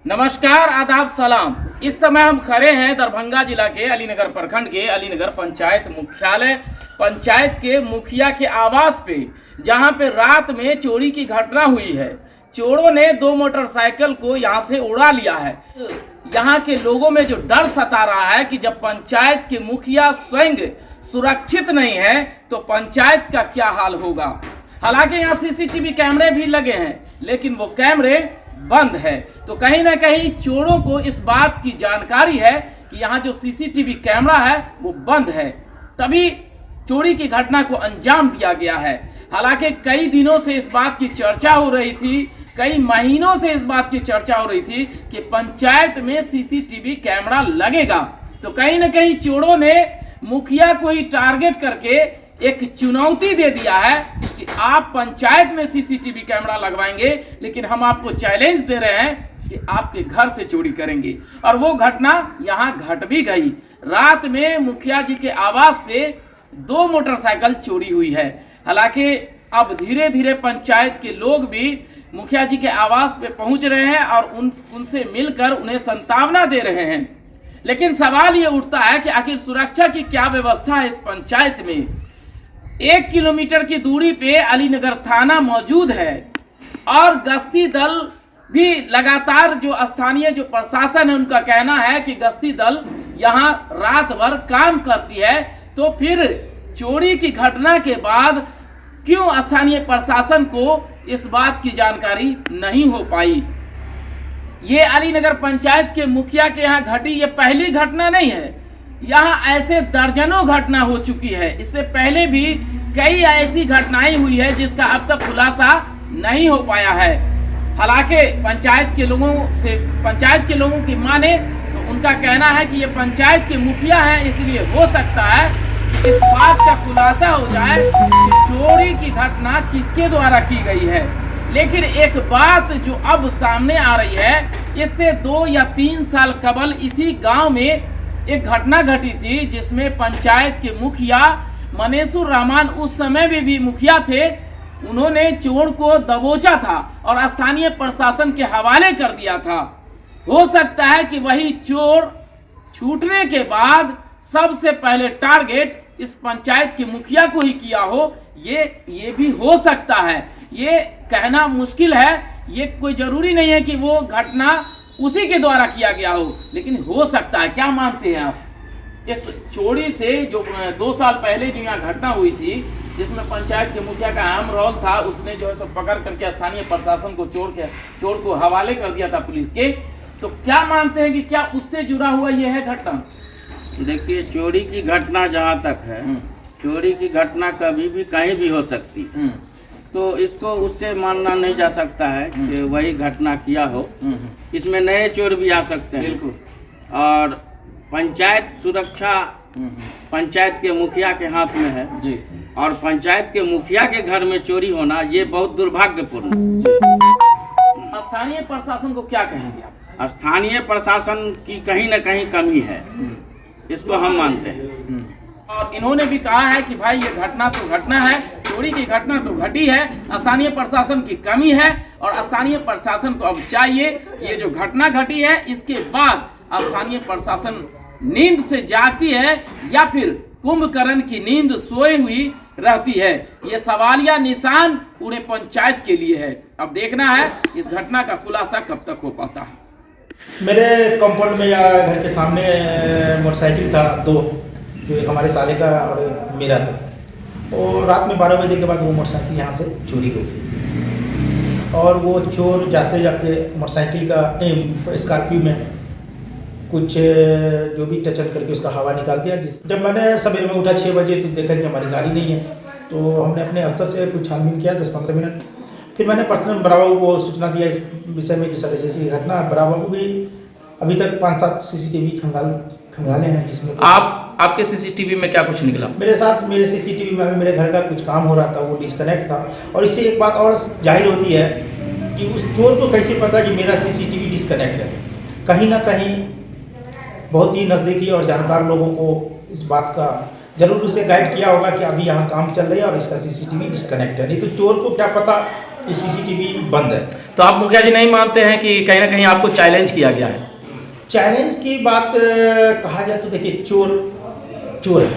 नमस्कार, आदाब, सलाम। इस समय हम खड़े हैं दरभंगा जिला के अलीनगर प्रखंड के अलीनगर पंचायत मुख्यालय पंचायत के मुखिया के आवास पे, जहां पे रात में चोरी की घटना हुई है। चोरों ने 2 मोटरसाइकिल को यहां से उड़ा लिया है। यहां के लोगों में जो डर सता रहा है कि जब पंचायत के मुखिया स्वयं सुरक्षित नहीं है तो पंचायत का क्या हाल होगा। हालांकि यहाँ सीसीटीवी कैमरे भी लगे हैं, लेकिन वो कैमरे बंद है। तो कहीं ना कहीं चोरों को इस बात की जानकारी है कि यहाँ जो सीसीटीवी कैमरा है वो बंद है, तभी चोरी की घटना को अंजाम दिया गया है। हालांकि कई दिनों से इस बात की चर्चा हो रही थी, कई महीनों से इस बात की चर्चा हो रही थी कि पंचायत में सीसीटीवी कैमरा लगेगा। तो कहीं ना कहीं चोरों ने मुखिया को ही टारगेट करके एक चुनौती दे दिया है कि आप पंचायत में सीसीटीवी कैमरा लगवाएंगे, लेकिन हम आपको चैलेंज दे रहे हैं कि आपके घर से चोरी करेंगे। और वो घटना यहाँ घट भी गई। रात में मुखिया जी के आवास से 2 मोटरसाइकिल चोरी हुई है। हालांकि अब धीरे धीरे पंचायत के लोग भी मुखिया जी के आवास पे पहुंच रहे हैं और उनसे मिलकर उन्हें सांत्वना दे रहे हैं। लेकिन सवाल ये उठता है कि आखिर सुरक्षा की क्या व्यवस्था है इस पंचायत में। 1 किलोमीटर की दूरी पे अलीनगर थाना मौजूद है और गश्ती दल भी लगातार, जो स्थानीय जो प्रशासन है उनका कहना है कि गश्ती दल यहाँ रात भर काम करती है। तो फिर चोरी की घटना के बाद क्यों स्थानीय प्रशासन को इस बात की जानकारी नहीं हो पाई। ये अलीनगर पंचायत के मुखिया के यहाँ घटी ये पहली घटना नहीं है। यहाँ ऐसे दर्जनों घटना हो चुकी है। इससे पहले भी कई ऐसी घटनाएं हुई है जिसका अब तक खुलासा नहीं हो पाया है। हालांकि पंचायत के लोगों की माने तो उनका कहना है कि ये पंचायत के मुखिया हैं, इसलिए हो सकता है कि इस बात का खुलासा हो जाए कि चोरी की घटना किसके द्वारा की गई है। लेकिन एक बात जो अब सामने आ रही है, इससे 2 या 3 साल कबल इसी गांव में एक घटना घटी थी जिसमें पंचायत के मुखिया मनेसूर रहमान, उस समय में भी मुखिया थे, उन्होंने चोर को दबोचा था और स्थानीय प्रशासन के हवाले कर दिया था। हो सकता है कि वही चोर छूटने के बाद सबसे पहले टारगेट इस पंचायत के मुखिया को ही किया हो। ये भी हो सकता है, ये कहना मुश्किल है। ये कोई जरूरी नहीं है कि वो घटना उसी के द्वारा किया गया हो, लेकिन हो सकता है। क्या मानते हैं आप इस चोरी से? जो 2 साल पहले जो यहाँ घटना हुई थी जिसमें पंचायत के मुखिया का अहम रोल था, उसने जो है सब पकड़ करके स्थानीय प्रशासन को चोर को हवाले कर दिया था पुलिस के। तो क्या मानते हैं कि क्या उससे जुड़ा हुआ ये है घटना? देखिए, चोरी की घटना जहाँ तक है, चोरी की घटना कभी भी कहीं भी हो सकती है। तो इसको उससे मानना नहीं जा सकता है कि वही घटना किया हो। इसमें नए चोर भी आ सकते हैं। बिल्कुल। और पंचायत सुरक्षा पंचायत के मुखिया के हाथ में है जी। और पंचायत के मुखिया के घर में चोरी होना ये बहुत दुर्भाग्यपूर्ण है। स्थानीय प्रशासन को क्या कहेंगे आप? स्थानीय प्रशासन की कहीं न कहीं कमी है, इसको हम मानते हैं। और इन्होंने भी कहा है कि भाई ये घटना तो घटना है, चोरी की घटना तो घटी है, स्थानीय प्रशासन की कमी है और स्थानीय प्रशासन को अब चाहिए ये जो घटना घटी है इसके बाद स्थानीय प्रशासन नींद से जागती है या फिर कुंभकर्ण की नींद सोए हुई रहती है। ये सवालिया निशान पूरे पंचायत के लिए है। अब देखना है इस घटना का खुलासा कब तक हो पाता है। मेरे कंपाउंड में या घर के सामने मोटरसाइकिल था 2, जो एक हमारे साले का और एक मेरा था। और रात में 12 बजे के बाद वो मोटरसाइकिल यहाँ से चोरी हो गई और वो चोर जाते जाते मोटरसाइकिल का स्कॉर्पियो में कुछ जो भी टचन करके उसका हवा निकाल दिया। जब मैंने सवेरे में उठा 6 बजे तो देखा कि हमारी गाड़ी नहीं है। तो हमने अपने स्तर से कुछ छानबीन किया 10-15 मिनट। फिर मैंने पर्सनल बड़ा बाबू को सूचना दिया इस विषय में कि सर ऐसी घटना। बड़ा बाबू भी अभी तक 5-7 सीसीटीवी खंगाले हैं जिसमें आपके सीसीटीवी में क्या कुछ निकला? मेरे सीसीटीवी में अभी मेरे घर का कुछ काम हो रहा था, वो डिस्कनेक्ट था। और इससे एक बात और जाहिर होती है कि उस चोर को कैसे पता कि मेरा सीसीटीवी डिस्कनेक्ट है। कहीं ना कहीं बहुत ही नज़दीकी और जानकार लोगों को इस बात का जरूर उसे गाइड किया होगा कि अभी यहाँ काम चल रही है और इसका सीसीटीवी डिस्कनेक्ट है। नहीं तो चोर को क्या पता सीसीटीवी बंद है। तो आप मुखिया जी नहीं मानते हैं कि कहीं ना कहीं आपको चैलेंज किया गया है? चैलेंज की बात कहा जाए तो देखिए, चोर चोर है,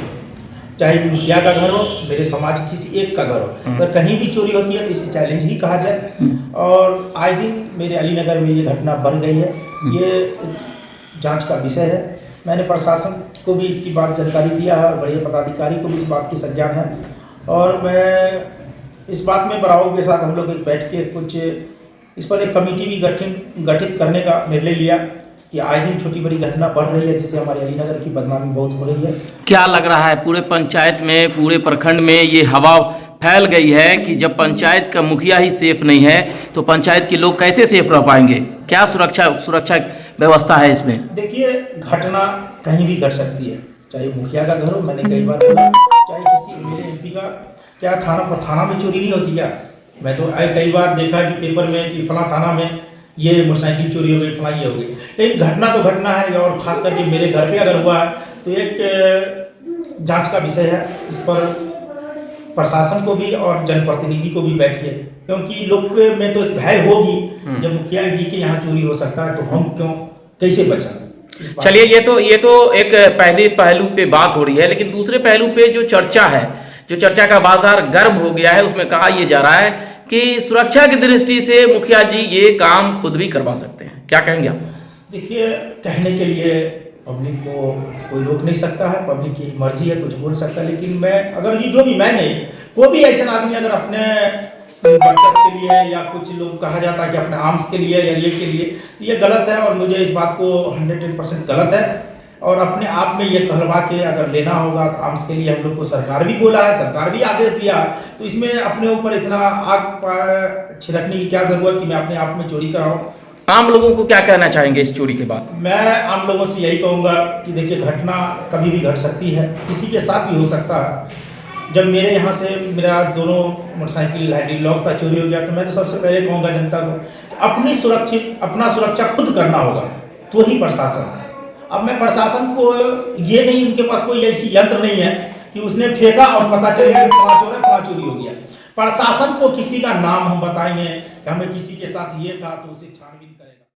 चाहे मुखिया का घर हो, मेरे समाज किसी एक का घर हो, अगर कहीं भी चोरी होती है तो इसे चैलेंज ही कहा जाए। और आए दिन मेरे अलीनगर में ये घटना बढ़ गई है, ये जांच का विषय है। मैंने प्रशासन को भी इसकी बात जानकारी दिया है और बड़े पदाधिकारी को भी इस बात की संज्ञान है। और मैं इस बात में बराबर के साथ हम लोग एक बैठ के कुछ इस पर एक कमेटी भी गठित करने का निर्णय लिया कि आए दिन छोटी बड़ी घटना बढ़ रही है, जिससे हमारे अलीनगर की बदनामी बहुत हो रही है। क्या लग रहा है पूरे पंचायत में, पूरे प्रखंड में ये हवा फैल गई है कि जब पंचायत का मुखिया ही सेफ नहीं है तो पंचायत के लोग कैसे सेफ रह पाएंगे? क्या सुरक्षा व्यवस्था है इसमें? देखिए, घटना कहीं भी घट सकती है, चाहे मुखिया का घर हो, मैंने कई बार बोला, चाहे किसी मेरे एमपी का, क्या थाना में चोरी नहीं होती क्या? मैं तो कई बार देखा कि पेपर में कि फला थाना में ये मोटरसाइकिल चोरी हो गई, फला ये हो गई। लेकिन घटना तो घटना है, और खास करके मेरे घर पे अगर हुआ है तो एक जांच का विषय है। इस पर प्रशासन को भी और जनप्रतिनिधि को भी बैठ के, क्योंकि लोग में तो एक भय होगी जब मुखिया जी के यहाँ चोरी हो सकता है तो हम कैसे बचा। चलिए, ये तो एक पहले पहलू पे बात हो रही है, लेकिन दूसरे पहलू पे जो चर्चा है, जो चर्चा का बाजार गर्म हो गया है, उसमें कहा यह जा रहा है कि सुरक्षा की दृष्टि से मुखिया जी ये काम खुद भी करवा सकते हैं। क्या कहेंगे आप? देखिए, कहने के लिए पब्लिक को कोई रोक नहीं सकता है, पब्लिक की मर्जी है, कुछ बोल सकता है। लेकिन मैं अगर ये जो भी मैं नहीं, कोई भी ऐसा आदमी अगर अपने बचत के लिए या कुछ लोग कहा जाता है कि अपने आर्म्स के लिए या ये के लिए, तो ये गलत है। और मुझे इस बात को 110% गलत है। और अपने आप में ये कहलवा के अगर लेना होगा तो आर्म्स के लिए हम लोग को सरकार भी बोला है, सरकार भी आदेश दिया है, तो इसमें अपने ऊपर इतना आग छिड़कने की क्या जरूरत कि मैं अपने आप में चोरी कराऊं। आम लोगों को क्या कहना चाहेंगे इस चोरी के बाद? मैं आम लोगों से यही कहूँगा कि देखिए, घटना कभी भी घट सकती है, किसी के साथ भी हो सकता है। जब मेरे यहाँ से मेरा दोनों मोटरसाइकिल हैंडल लॉक था, चोरी हो गया, तो मैं तो सबसे पहले कहूँगा जनता को अपना सुरक्षा खुद करना होगा, तो ही प्रशासन। अब मैं प्रशासन को ये नहीं, उनके पास कोई ऐसी यंत्र नहीं है कि उसने फेंका और पता चल गया फला चोर है, फला चोरी हो गया। प्रशासन को किसी का नाम हम बताएंगे कि हमें किसी के साथ ये था तो उसे छानबीन करेगा।